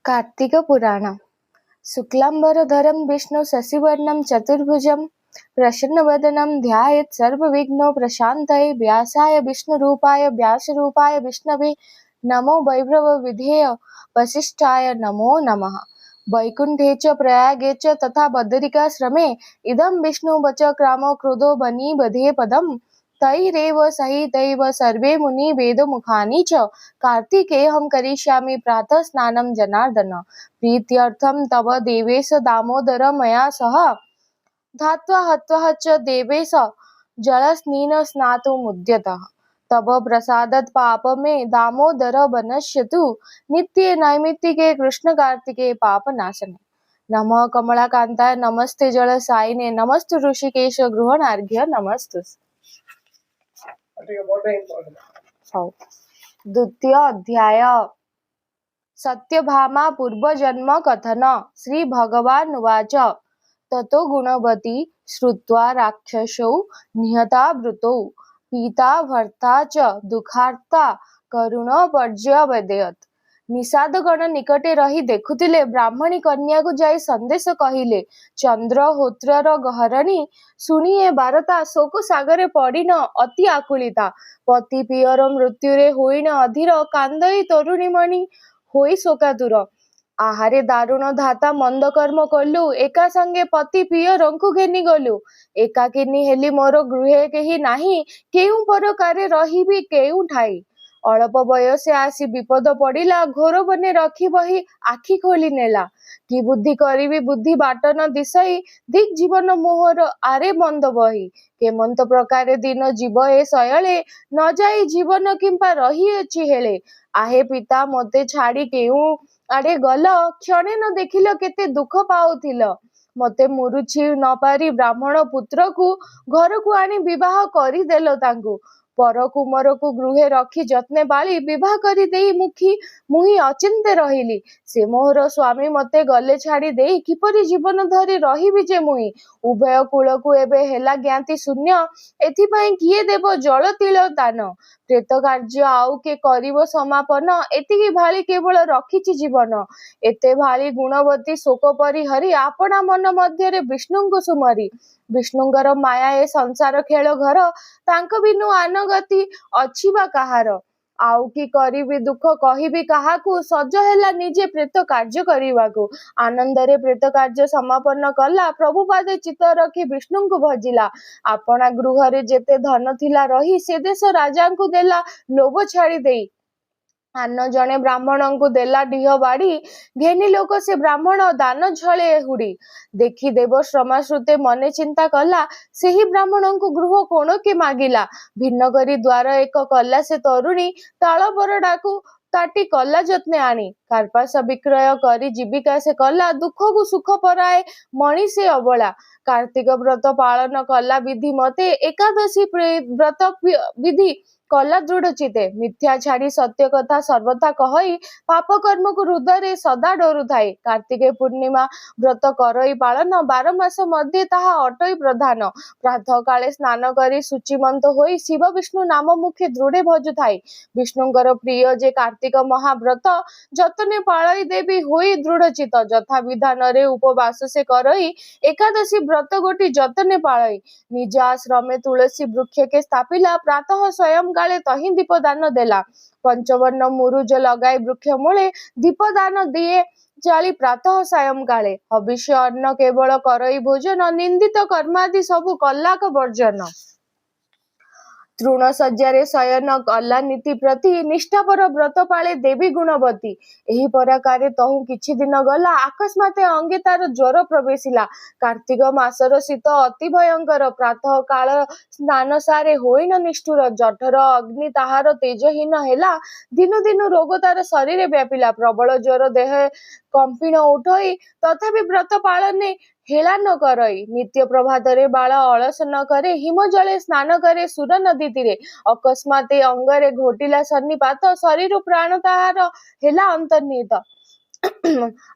कार्तिक पुराण शुक्लांबरधरं विष्णु शशिवर्णं चतुर्भुजं प्रसन्नवदनं ध्यायेत् सर्वविघ्नो प्रशान्तये व्यासाय विष्णुरूपाय व्यासरूपाय विष्णवे नमो वैभव विधेय वसिष्ठाय नमो नमः। वैकुंठे च प्रयागे च तथा बदरिकाश्रमे इदं विष्णुवच क्रामो क्रोधो बनी बधे पदम् तैरेव सहितैव सर्वे मुनि वेदमुखानि च कार्तिकेयं करिष्यामि प्रातः स्नानं जनार्दन प्रीत्यर्थं तव देवेश दामोदर मया सह धात्वा हत्वा च देवेश जलस्नान स्नातुमुद्यतः तव प्रसादत् पापमे दामोदर बनश्यतु नित्ये नैमित्तिके कृष्ण कार्तिके पापनाशने। नमः कमलाकांताय नमस्ते जलसायिने नमस्तु ऋषिकेश गृहणार्घ्य नमस्तु। द्वितीय अध्याय सत्यभामा पूर्वजन्म कथन। श्री भगवानुवाच ततो गुणवती श्रुत्वा राक्षसौ निहता वृतौ पिता भर्ता च दुःखार्ता करुण पर्यवेदयत्। निषादगण निकटे रही देखुथिले ब्राह्मणी कन्या को जाई संदेश कहिले चंद्रहोत्रर गहरणी शुणी ए बारता शोक सागरे पड़िन अति आकुलिता पति पियर मृत्युरे होइन अधीर कांदई तरुणीमणि होई शोकातुर आहारे दारुण धाता मंद कर्म कलु एका संगे पति पियरंकु घेनी गलु एकाकिनी हेली मोर गृहे केही नाही केउ परकारे रहिबी केउ ठाई अल्प बयसे आसी विपद पड़िला घोर बने रखी बही आखि खोली नेला कि बुद्धि करिबी बुद्धि बाट न दिशई दिक जीवन मोहर आरे मंद बही केमंत प्रकारे दिन जीव ए शयले न जाई जीवन किंपा रही अछि हेले आहे पिता मते छाड़ी केउ आड़े गल क्षणे न देखिल केते दुख पाउथिल मते मुरुछि न पारी ब्राह्मण पुत्र को घर को आनी विवाह करी देलो तांकु पर कुमर को गृहे रखी जत्ने बाली विवाह करी देई मुही अचिंते रहिली से मोहर स्वामी मते गले छाड़ी देई किपरि जीवन धरी रहिबी जे मुही उभय कूल को एबे हेला ज्ञाति शून्य एथिपाई किए देव जल तिल दान प्रेत कार्य आउ के करिवो समापन एतिकी भाली केवल रखिछि जीवन एते भाली गुणवती शोक परिहरी आपणा मन मध्य विष्णु सुमरी विष्णुंगर माया ए संसार खेल घर तांक बिनु आनगति अछि बा कहार आउ की करिबी दुख कहिबी काहाकू सज हेला निजे प्रेत कार्य करिवाकू आनंदरे प्रेत कार्य समापन कला प्रभु पादे चित्त रखी विष्णु को भजिला आपणा गृहरे जेते धन थिला रही से देश राजा को देला लोभ छाड़ी देई आन जने ब्राह्मण को देला डीह बाड़ी घेनी लोक से ब्राह्मण दान झले हुड़ी देखी देव श्रमाश्रुते मने चिंता कला सेही ब्राह्मण को गृह कोण के मागिला भिन्न करी द्वार एक कला से तरुणी ताल बरडा को ताटी कला जत्ने आनी कार्पास विक्रय करी जीविका से कला दुख को सुख पराए मणि से अबला कार्तिक व्रत पालन कला विधि मते एकादशी व्रत विधि कला दृढ़ चिते मिथ्या छाड़ी सत्य कथा सर्वथा कहई पाप कर्म को हृदय सदा डरु थाए कार्तिके पूर्णिमा व्रत करई पालन 12 मास मध्य ताहा अटई प्रधान प्रातः काले स्नान करी शुचिमंत होई शिव विष्णु नाम मुखे दृढ़े भजु थाए विष्णुंकर प्रिय जे कार्तिक महाव्रत जतने पालई देवी होई दृढ़ चित जथा विधान रे उपवास से करई एकादशी व्रत गोटी जतने पालई निज आश्रमे तुलसी वृक्ष के स्थापिला प्रातः स्वयं काले तही दीपदान देला पंचवर्ण मुरुज लगाई वृक्ष मूले दीपदान दिए जाली प्रातः सायं काले हविष्य अन्न केवल करई भोजन निंदित कर्मादि सबु कल्लाक वर्जन तृण सज्जारे शयन कला नीति प्रति निष्ठापर व्रत पाले देवी गुणवती एही प्रकारे तहु किछि दिन गला अकस्माते अंगे तार ज्वर प्रवेशिला कार्तिक मासर शीत अति भयंकर प्रातः काल स्नान सारे होइन निष्ठुर जठर अग्नि ताहार तेजहीन हेला दिन दिन रोग तार शरीर व्यापिला प्रबल ज्वर देह कंपिन उठई तथापि व्रत पालने हेला न करई नित्य प्रभात रे बाळ अलस न करे हिम जले स्नान करे सुर नदी तीरे अकस्माते अंगरे घोटिला सन्निपात शरीर प्राण ताहार हेला अंतर्निहित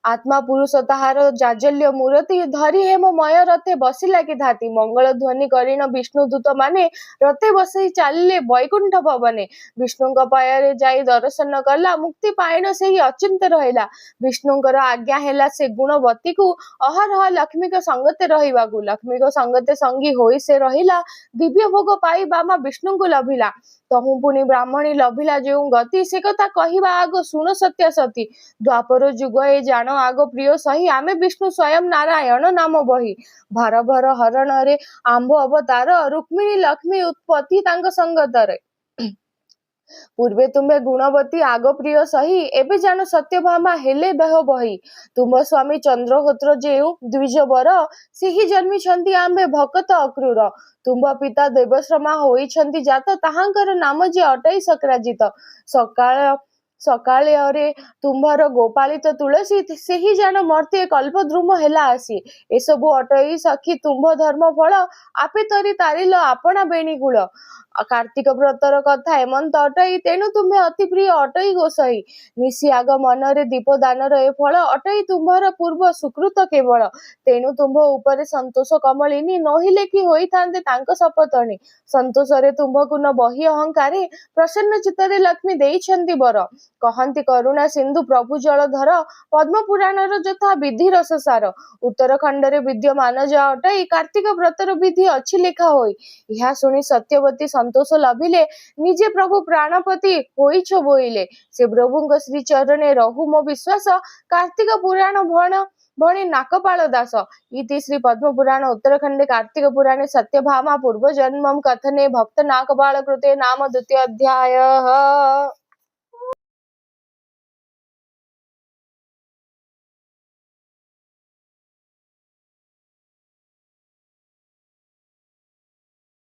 आत्मा पुरुष ताहार जाजल्य मूर्ति धरी हेममय रथे बसिला कि धाती मंगल ध्वनि करीन विष्णु दूत माने रथे बसई चलिले वैकुंठ भवने विष्णुଙ୍କ ପାୟରେ ଯାଇ ଦର୍ଶନ କଲା ମୁକ୍ତି ପାଇଣ ସେହି ଅଚିନ୍ତ ରହିଲା ବିଷ୍ଣୁଙ୍କର ଆଜ୍ଞା ହେଲା ସେ ଗୁଣବତୀକୁ ଅହରହ ଲକ୍ଷ୍ମୀଙ୍କ ସଙ୍ଗତେ ରହିବାକୁ ଲକ୍ଷ୍ମୀଙ୍କ ସଙ୍ଗତେ ସଙ୍ଗୀ ହୋଇ ସେ ରହିଲା ଦିବ୍ୟ ଭୋଗ ପାଇ ବାମା ବିଷ୍ଣୁଙ୍କୁ ଲଭିଲା ତହୁଁ ପୁଣି ବ୍ରାହ୍ମଣୀ ଲଭିଲା ଯେଉଁ ଗତି ସେ କଥା କହିବା ଆଗ ଶୁଣ ସତ୍ୟାସତୀ ଦ୍ୱାପର ଯୁଗ ଏ ଜାଣ ଆଗ ପ୍ରିୟ ସହି ଆମେ ବିଷ୍ଣୁ ସ୍ୱୟଂ ନାରାୟଣ ନାମ ବହି ଭର ଭର ହରଣରେ ଆମ୍ଭ ଅବତାର ରୁକ୍ମିଣୀ ଲକ୍ଷ୍ମୀ ଉତ୍ପତ୍ତି ତାଙ୍କ ସଙ୍ଗତରେ ପୂର୍ବେ ତୁମେ ଗୁଣବତୀ ଆଗ ପ୍ରିୟ ସହି ଏବେ ଜାଣ ସତ୍ୟଭାମା ହେଲେ ଦେହ ବହି ତୁମ ସ୍ୱାମୀ ଚନ୍ଦ୍ରହୋତ୍ର ଯେଉଁ ଦ୍ୱିଜବର ସେହି ଜନ୍ମିଛନ୍ତି ଆମ୍ଭେ ଭକତ ଅକ୍ରୂର ତୁମ୍ଭ ପିତା ଦେବଶ୍ରମା ହୋଇଛନ୍ତି ଜାତ ତାହାଙ୍କର ନାମ ଯେ ଅଟଇ ସକ୍ରାଜିତ ସକାଳରେ ତୁମ୍ଭର ଗୋପାଳିତ ତୁଳସୀ ସେହି ଜାଣ ମର୍ତ୍ତେ କଳ୍ପଦ୍ରୁମ ହେଲା ଆସି ଏସବୁ ଅଟଇ ସଖୀ ତୁମ୍ଭ ଧର୍ମ ଫଳ ଆପେ ତରି ତାରିଲ ଆପଣା ବେଣୀକୂଳ कार्तिक व्रतर कथा हेमंत अटई तेणु तुम्हें अति प्रिय अटई गोसाई निशी आग मनरे दीपदानर ए फल अटई तुम्भर पूर्व सुकृत केवल तेणु तुम्भ उपरे संतोष कमलिनी नहिले कि होइथांते तांक सपतणी संतोषरे तुम्भकु न बही अहंकारे प्रसन्न चित्तरे लक्ष्मी देइछन्ति बर कहन्ति करुणा सिंधु प्रभु जलधर पद्म पुराणर यथा विधि रससार उत्तरखंडरे विद्यमान जा अटई कार्तिक व्रतर विधि अछि लेखा होई यहा सुनी सत्यवती संतोष लभिले निजे प्रभु प्राणपति होइछ बोइले से प्रभुଙ୍କ श्री चरणे रहु मो विश्वास कार्तिक पुराण भणे नाकपाल दास इति श्री पद्म पुराण उत्तरखंडे कार्तिक पुराणे सत्यभामा पूर्व जन्मम कथने भक्त नाकपाल कृते नाम द्वितीय अध्याय।